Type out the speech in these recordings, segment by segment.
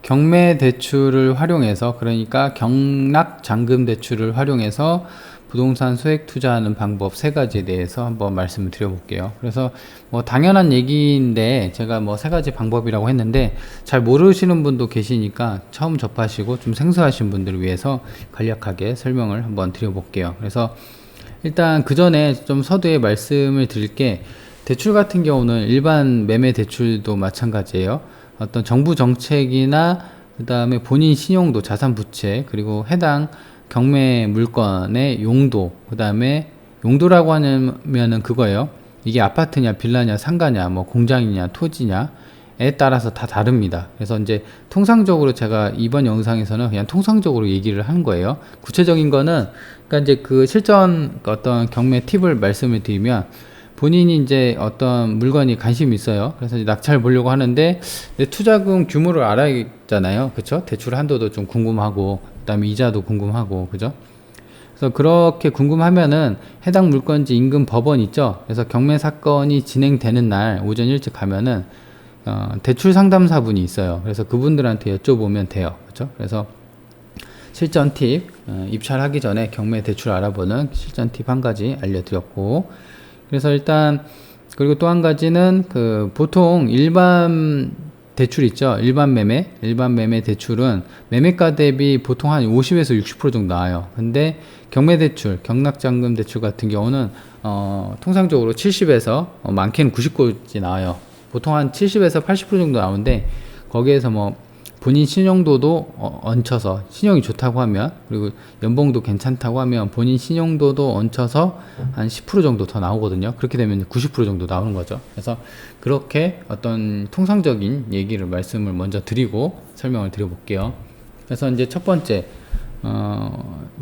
경매 대출을 활용해서, 그러니까 경락 잔금 대출을 활용해서 부동산 소액 투자하는 방법 세 가지에 대해서 한번 말씀을 드려볼게요. 그래서 뭐 당연한 얘기인데 제가 뭐 세 가지 방법이라고 했는데 잘 모르시는 분도 계시니까 처음 접하시고 좀 생소하신 분들을 위해서 간략하게 설명을 한번 드려볼게요. 그래서 일단 그 전에 좀 서두에 말씀을 드릴 게, 대출 같은 경우는 일반 매매 대출도 마찬가지예요. 어떤 정부 정책이나 그 다음에 본인 신용도, 자산 부채, 그리고 해당 경매 물건의 용도, 그 다음에 용도라고 하면은 그거예요. 이게 아파트냐 빌라냐 상가냐 뭐 공장이냐 토지냐에 따라서 다 다릅니다. 그래서 이제 통상적으로 제가 이번 영상에서는 그냥 통상적으로 얘기를 한 거예요. 구체적인 거는 그러니까 이제 그 실전 어떤 경매 팁을 말씀을 드리면, 본인이 이제 어떤 물건이 관심이 있어요. 그래서 이제 낙찰 보려고 하는데 내 투자금 규모를 알아야겠잖아요. 그쵸? 대출 한도도 좀 궁금하고, 그 다음에 이자도 궁금하고, 그죠? 그래서 그렇게 궁금하면은 해당 물건지 인근 법원 있죠? 그래서 경매 사건이 진행되는 날 오전 일찍 가면은 대출 상담사분이 있어요. 그래서 그분들한테 여쭤보면 돼요. 그죠? 그래서 실전 팁, 입찰하기 전에 경매 대출 알아보는 실전 팁 한 가지 알려드렸고, 그래서 일단 그리고 또 한 가지는 그 보통 일반 대출 있죠. 일반 매매 대출은 매매가 대비 보통 한 50에서 60% 정도 나와요. 근데 경매 대출, 경락잔금 대출 같은 경우는 통상적으로 70에서 많게는 90까지 나와요. 보통 한 70에서 80% 정도 나오는데, 거기에서 뭐 본인 신용도도 얹혀서, 신용이 좋다고 하면, 그리고 연봉도 괜찮다고 하면 본인 신용도도 얹혀서 한 10% 정도 더 나오거든요. 그렇게 되면 90% 정도 나오는 거죠. 그래서 그렇게 어떤 통상적인 얘기를 말씀을 먼저 드리고 설명을 드려볼게요. 그래서 이제 첫 번째,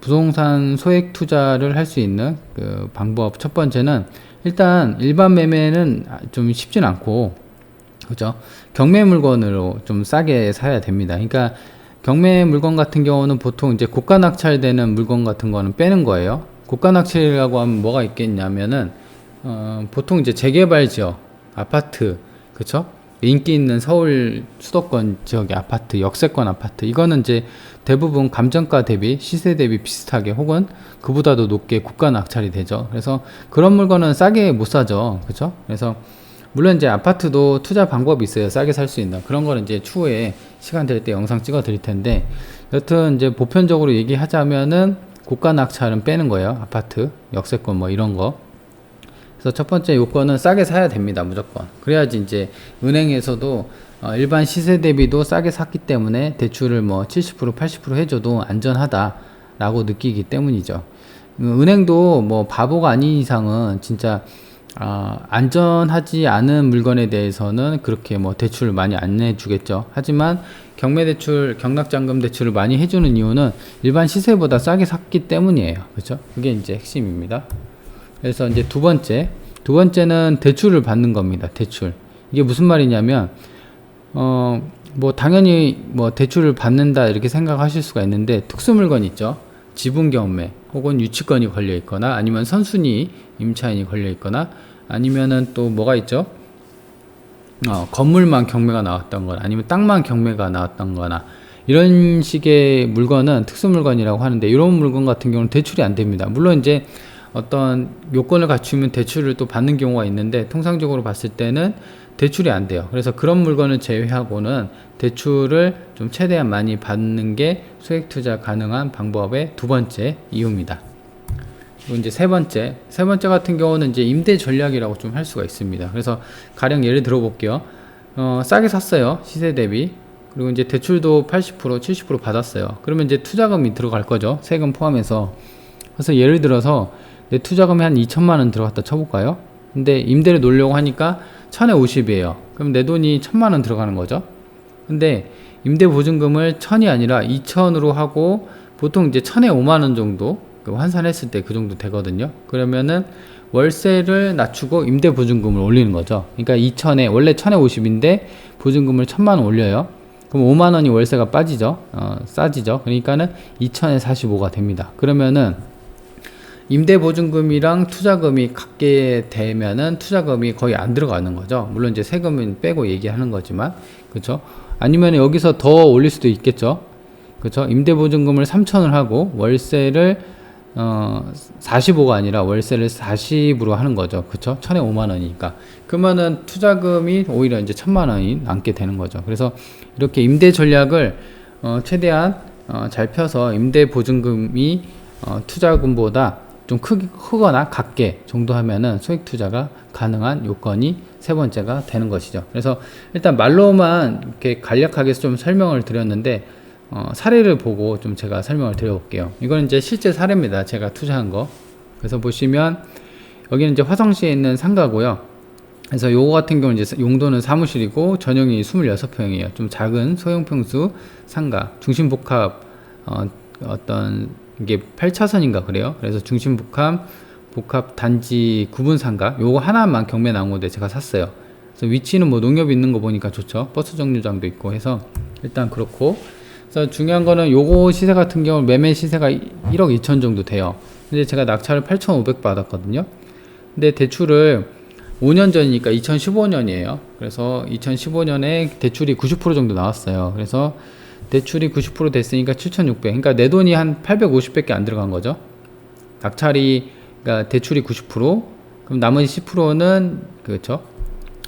부동산 소액 투자를 할 수 있는 그 방법 첫 번째는, 일단 일반 매매는 좀 쉽진 않고, 그죠? 경매 물건으로 좀 싸게 사야 됩니다. 그러니까 경매 물건 같은 경우는 보통 이제 고가 낙찰되는 물건 같은 거는 빼는 거예요. 고가 낙찰이라고 하면 뭐가 있겠냐면은 보통 이제 재개발 지역 아파트, 그쵸? 인기 있는 서울 수도권 지역의 아파트, 역세권 아파트, 이거는 이제 대부분 감정가 대비, 시세 대비 비슷하게 혹은 그보다도 높게 고가 낙찰이 되죠. 그래서 그런 물건은 싸게 못 사죠. 그쵸? 그래서 물론 이제 아파트도 투자 방법이 있어요. 싸게 살 수 있는 그런 거는 이제 추후에 시간 될 때 영상 찍어 드릴 텐데, 여튼 이제 보편적으로 얘기하자면은 고가 낙찰은 빼는 거예요. 아파트, 역세권 뭐 이런 거. 그래서 첫 번째 요건은 싸게 사야 됩니다. 무조건. 그래야지 이제 은행에서도 일반 시세 대비도 싸게 샀기 때문에 대출을 뭐 70% 80% 해줘도 안전하다라고 느끼기 때문이죠. 은행도 뭐 바보가 아닌 이상은 진짜 안전하지 않은 물건에 대해서는 그렇게 뭐 대출을 많이 안 해주겠죠. 하지만 경매대출, 경락잔금 대출을 많이 해주는 이유는 일반 시세보다 싸게 샀기 때문이에요. 그렇죠? 그게 이제 핵심입니다. 그래서 이제 두 번째는 대출을 받는 겁니다. 대출. 이게 무슨 말이냐면, 뭐 당연히 뭐 대출을 받는다 이렇게 생각하실 수가 있는데, 특수물건 있죠. 지분 경매 혹은 유치권이 걸려 있거나, 아니면 선순위 임차인이 걸려 있거나, 아니면은 또 뭐가 있죠? 건물만 경매가 나왔던 거나, 아니면 땅만 경매가 나왔던 거나, 이런 식의 물건은 특수물건이라고 하는데, 이런 물건 같은 경우는 대출이 안 됩니다. 물론 이제 어떤 요건을 갖추면 대출을 또 받는 경우가 있는데, 통상적으로 봤을 때는 대출이 안 돼요. 그래서 그런 물건을 제외하고는 대출을 좀 최대한 많이 받는 게 소액 투자 가능한 방법의 두 번째 이유입니다. 그리고 이제 세 번째 같은 경우는 이제 임대 전략이라고 좀 할 수가 있습니다. 그래서 가령 예를 들어 볼게요. 싸게 샀어요. 시세 대비. 그리고 이제 대출도 80% 70% 받았어요. 그러면 이제 투자금이 들어갈 거죠. 세금 포함해서. 그래서 예를 들어서 내 투자금이 한 2천만 원 들어갔다 쳐볼까요? 근데 임대를 놓으려고 하니까 1000에 50이에요. 그럼 내 돈이 1000만 원 들어가는 거죠. 근데 임대 보증금을 1000이 아니라 2000으로 하고, 보통 이제 1000에 5만 원 정도 환산했을 때 그 정도 되거든요. 그러면은 월세를 낮추고 임대 보증금을 올리는 거죠. 그러니까 2000에 원래 1000에 50인데 보증금을 1000만 원 올려요. 그럼 5만 원이 월세가 빠지죠. 싸지죠. 그러니까는 2000에 45가 됩니다. 그러면은 임대보증금이랑 투자금이 같게 되면은 투자금이 거의 안 들어가는 거죠. 물론 이제 세금은 빼고 얘기하는 거지만, 그렇죠? 아니면 여기서 더 올릴 수도 있겠죠. 그렇죠? 임대보증금을 3천을 하고 월세를 45가 아니라 월세를 40으로 하는 거죠. 그쵸? 1000에 5만원이니까. 그러면은 투자금이 오히려 이제 1000만원이 남게 되는 거죠. 그래서 이렇게 임대 전략을 최대한 잘 펴서 임대 보증금이 투자금보다 좀 크거나 같게 정도 하면은 소액 투자가 가능한 요건이 세 번째가 되는 것이죠. 그래서 일단 말로만 이렇게 간략하게 좀 설명을 드렸는데 사례를 보고 좀 제가 설명을 드려볼게요. 이건 이제 실제 사례입니다. 제가 투자한 거. 그래서 보시면 여기는 이제 화성시에 있는 상가고요. 그래서 요거 같은 경우는 이제 용도는 사무실이고 전용이 26평이에요. 좀 작은 소형평수 상가. 중심복합 어떤 이게 8차선인가 그래요. 그래서 복합 단지 구분 상가. 요거 하나만 경매 나온 건데 제가 샀어요. 그래서 위치는 뭐 농협 있는 거 보니까 좋죠. 버스 정류장도 있고 해서 일단 그렇고. 그래서 중요한 거는 요거 시세 같은 경우 매매 시세가 1억 2천 정도 돼요. 근데 제가 낙찰을 8,500 받았거든요. 근데 대출을 5년 전이니까 2015년이에요. 그래서 2015년에 대출이 90% 정도 나왔어요. 그래서 대출이 90% 됐으니까 7,600. 그러니까 내 돈이 한 850밖에 안 들어간 거죠. 낙찰이 그러니까 대출이 90%, 그럼 나머지 10%는 그렇죠.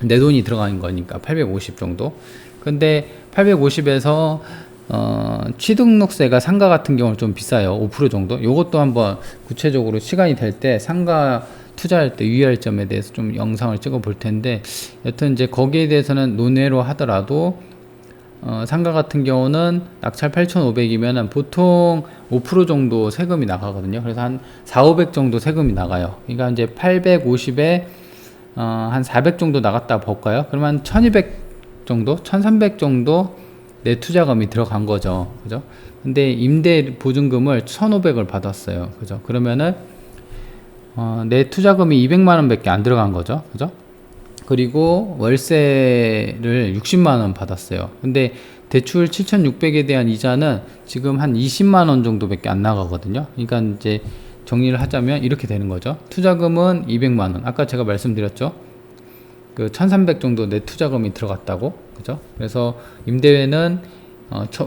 내 돈이 들어간 거니까 850 정도. 근데 850에서 취등록세가 상가 같은 경우는 좀 비싸요. 5% 정도. 요것도 한번 구체적으로 시간이 될 때 상가 투자할 때 유의할 점에 대해서 좀 영상을 찍어 볼 텐데, 여튼 이제 거기에 대해서는 논외로 하더라도 상가 같은 경우는 낙찰 8,500이면은 보통 5% 정도 세금이 나가거든요. 그래서 한 4,500 정도 세금이 나가요. 그러니까 이제 850에 한 400 정도 나갔다 볼까요? 그러면 1200 정도, 1300 정도 내 투자금이 들어간 거죠. 그죠? 근데 임대 보증금을 1,500을 받았어요. 그죠? 그러면은 내 투자금이 200만원 밖에 안 들어간 거죠. 그죠? 그리고 월세를 60만원 받았어요. 근데 대출 7,600에 대한 이자는 지금 한 20만원 정도밖에 안 나가거든요. 그러니까 이제 정리를 하자면 이렇게 되는 거죠. 투자금은 200만원. 아까 제가 말씀드렸죠. 그 1,300 정도 내 투자금이 들어갔다고. 그죠? 그래서 임대회는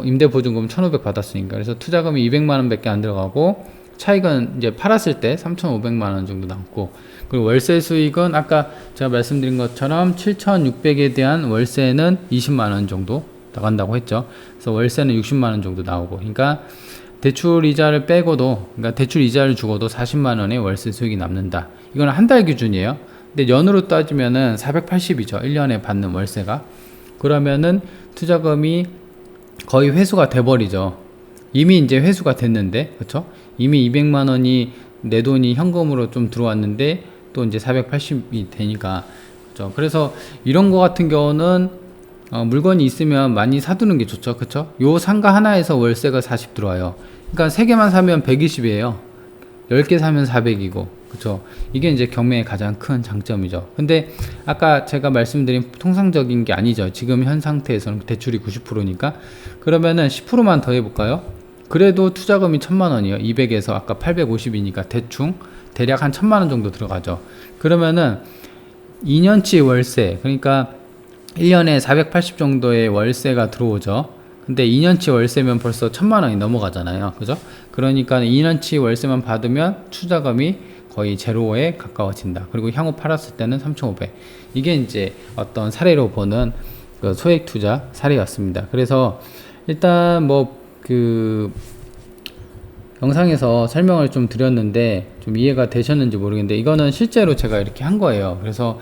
임대 보증금 1,500 받았으니까. 그래서 투자금이 200만원 밖에 안 들어가고 차익은 이제 팔았을 때 3,500만원 정도 남고, 그리고 월세 수익은 아까 제가 말씀드린 것처럼 7,600에 대한 월세는 20만원 정도 나간다고 했죠. 그래서 월세는 60만원 정도 나오고, 그러니까 대출 이자를 빼고도, 그러니까 대출 이자를 주고도 40만원의 월세 수익이 남는다. 이건 한 달 기준이에요. 근데 연으로 따지면은 480이죠. 1년에 받는 월세가. 그러면은 투자금이 거의 회수가 돼버리죠. 이미 이제 회수가 됐는데, 그쵸? 이미 200만원이 내 돈이 현금으로 좀 들어왔는데 또 이제 480이 되니까. 그쵸? 그래서 이런 거 같은 경우는 물건이 있으면 많이 사두는 게 좋죠. 그쵸? 요 상가 하나에서 월세가 40 들어와요. 그러니까 3개만 사면 120이에요 10개 사면 400이고. 그쵸? 이게 이제 경매의 가장 큰 장점이죠. 근데 아까 제가 말씀드린 통상적인 게 아니죠. 지금 현 상태에서는 대출이 90%니까. 그러면은 10%만 더 해볼까요? 그래도 투자금이 1,000만원이에요. 200에서 아까 850이니까 대략 한 1,000만원 정도 들어가죠. 그러면은 2년치 월세, 그러니까 1년에 480 정도의 월세가 들어오죠. 근데 2년치 월세면 벌써 1,000만원이 넘어가잖아요. 그죠? 그러니까 2년치 월세만 받으면 투자금이 거의 제로에 가까워진다. 그리고 향후 팔았을 때는 3,500. 이게 이제 어떤 사례로 보는 그 소액 투자 사례였습니다. 그래서 일단 뭐 그 영상에서 설명을 좀 드렸는데 좀 이해가 되셨는지 모르겠는데, 이거는 실제로 제가 이렇게 한 거예요. 그래서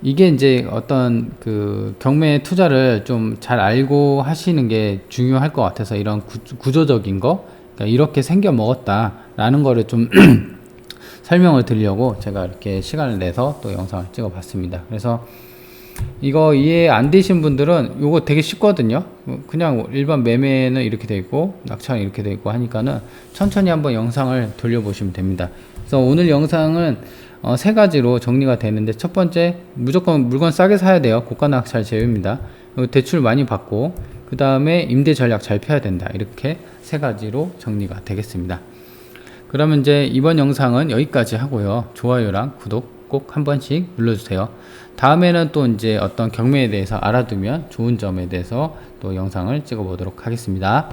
이게 이제 어떤 그 경매 투자를 좀 잘 알고 하시는 게 중요할 것 같아서, 이런 구조적인 거, 그러니까 이렇게 생겨 먹었다 라는 거를 좀 설명을 드리려고 제가 이렇게 시간을 내서 또 영상을 찍어 봤습니다. 그래서 이거 이해 안 되신 분들은 이거 되게 쉽거든요. 그냥 일반 매매는 이렇게 돼 있고 낙찰은 이렇게 돼 있고 하니까는 천천히 한번 영상을 돌려보시면 됩니다. 그래서 오늘 영상은 세 가지로 정리가 되는데, 첫 번째, 무조건 물건 싸게 사야 돼요. 고가 낙찰 제외입니다. 대출 많이 받고, 그 다음에 임대 전략 잘 펴야 된다. 이렇게 세 가지로 정리가 되겠습니다. 그러면 이제 이번 영상은 여기까지 하고요. 좋아요랑 구독 꼭 한 번씩 눌러주세요. 다음에는 또 이제 어떤 경매에 대해서 알아두면 좋은 점에 대해서 또 영상을 찍어 보도록 하겠습니다.